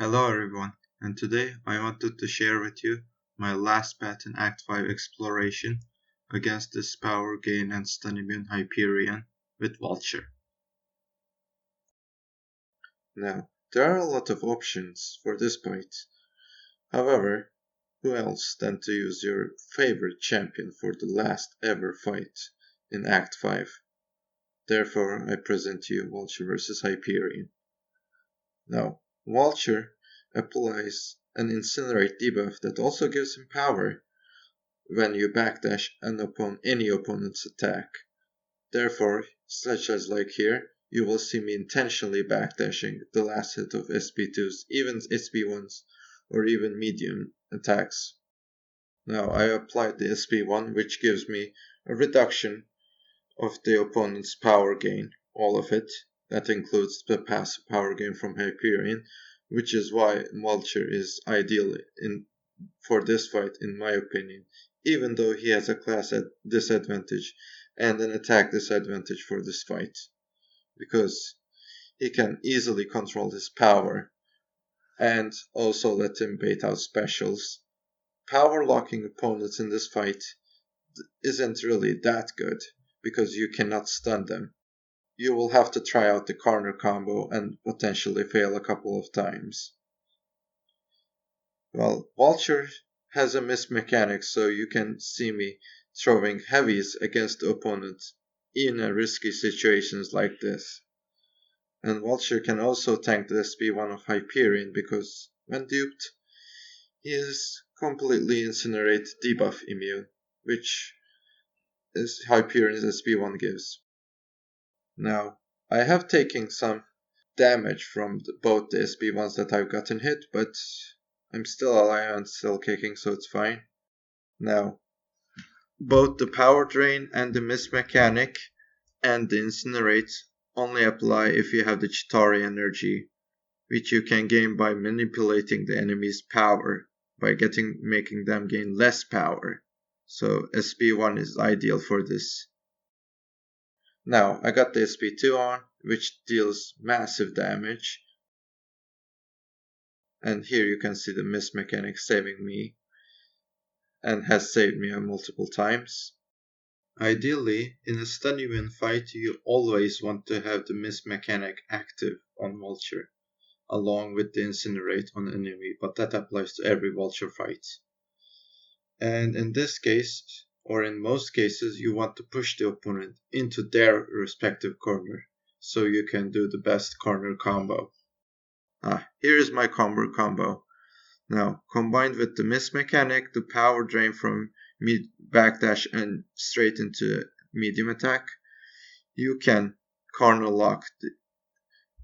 Hello everyone, and today I wanted to share with you my last bet in Act 5 exploration against this power gain and stun immune Hyperion with Vulture. Now, there are a lot of options for this fight. However, who else than to use your favorite champion for the last ever fight in Act 5? Therefore, I present to you Vulture vs Hyperion. Now, Vulture applies an incinerate debuff that also gives him power when you backdash any opponent's attack. Therefore, such as like here, you will see me intentionally backdashing the last hit of SP2s, even SP1s, or even medium attacks. Now I applied the SP1, which gives me a reduction of the opponent's power gain, all of it. That includes the passive power gain from Hyperion, which is why Vulture is ideal for this fight in my opinion, even though he has a class disadvantage and an attack disadvantage for this fight, because he can easily control his power and also let him bait out specials. Power locking opponents in this fight isn't really that good because you cannot stun them. You will have to try out the corner combo and potentially fail a couple of times. Well, Vulture has a miss mechanic, so you can see me throwing heavies against the opponent in risky situations like this. And Vulture can also tank the SP1 of Hyperion because when duped, he is completely incinerate debuff immune, which is Hyperion's SP1 gives. Now, I have taken some damage from both the SP1s that I've gotten hit, but I'm still alive and still kicking, so it's fine. Now, both the power drain and the miss mechanic and the incinerate only apply if you have the chitauri energy, which you can gain by manipulating the enemy's power by making them gain less power. So SP1 is ideal for this. Now I got the SP2 on, which deals massive damage. And here you can see the miss mechanic saving me and has saved me multiple times. Ideally, in a stun immune fight, you always want to have the miss mechanic active on Vulture, along with the incinerate on enemy, but that applies to every Vulture fight. And in this case, or in most cases, you want to push the opponent into their respective corner, so you can do the best corner combo. Here is my combo. Now, combined with the miss mechanic, the power drain from backdash and straight into medium attack, you can corner lock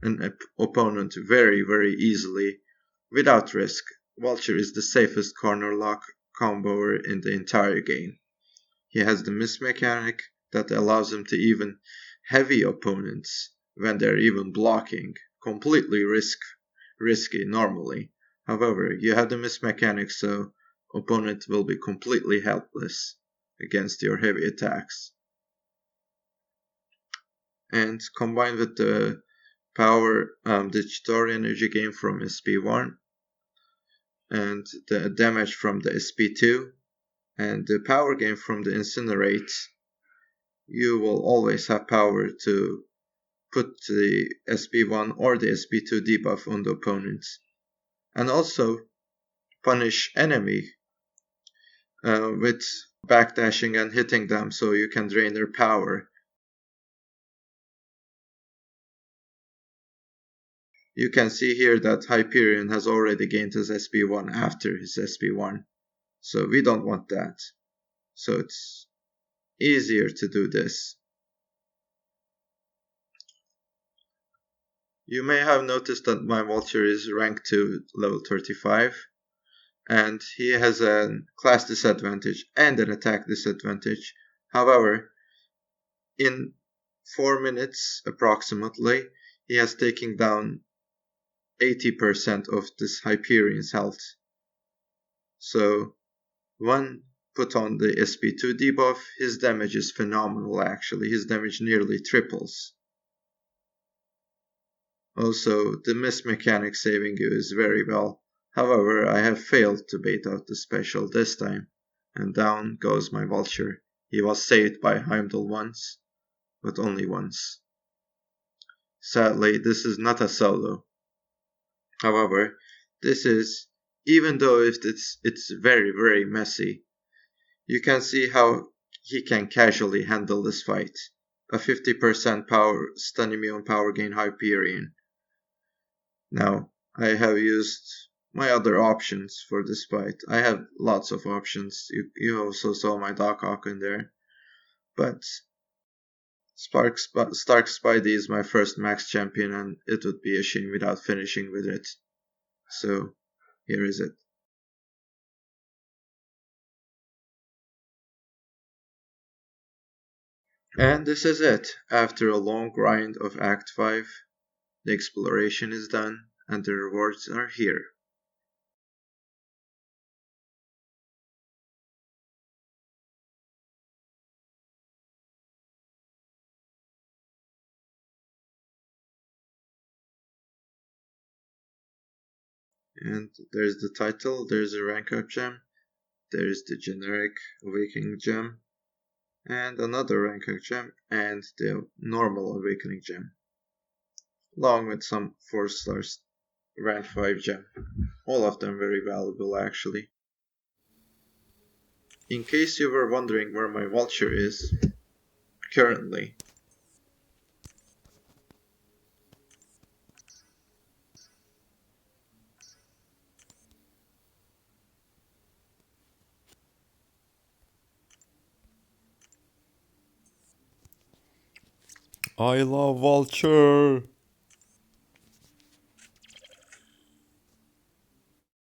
an opponent very easily without risk. Vulture is the safest corner lock comboer in the entire game. He has the miss mechanic that allows him to even heavy opponents when they're even blocking, completely risky normally. However, you have the miss mechanic, so opponent will be completely helpless against your heavy attacks. And combined with the power, the chitauri energy gain from SP1 and the damage from the SP2 and the power gain from the incinerate, you will always have power to put the SP1 or the SP2 debuff on the opponents, and also punish enemy with backdashing and hitting them so you can drain their power. You can see here that Hyperion has already gained his SP1 after his SP1, so we don't want that. So it's easier to do this. You may have noticed that my Vulture is rank 2 level 35, and he has a class disadvantage and an attack disadvantage. However, in 4 minutes approximately, he has taken down 80% of this Hyperion's health. So when put on the SP2 debuff, his damage is phenomenal actually. His damage nearly triples. Also, the mist mechanic saving you is very well. However, I have failed to bait out the special this time, and down goes my vulture. He was saved by Heimdall once, but only once. Sadly, this is not a solo. However, this is, even though if it's very very messy, you can see how he can casually handle this fight. A 50% power stun immune power gain Hyperion. Now, I have used my other options for this fight. I have lots of options. You also saw my Dark Hawk in there. But Stark Spidey is my first max champion, and it would be a shame without finishing with it. So, here is it. And this is it. After a long grind of Act 5, the exploration is done, and the rewards are here. And there's the title, there's a rank up gem, there's the generic awakening gem, and another rank up gem, and the normal awakening gem, along with some 4 stars rank 5 gem. All of them very valuable actually. In case you were wondering where my vulture is currently, I love Vulture.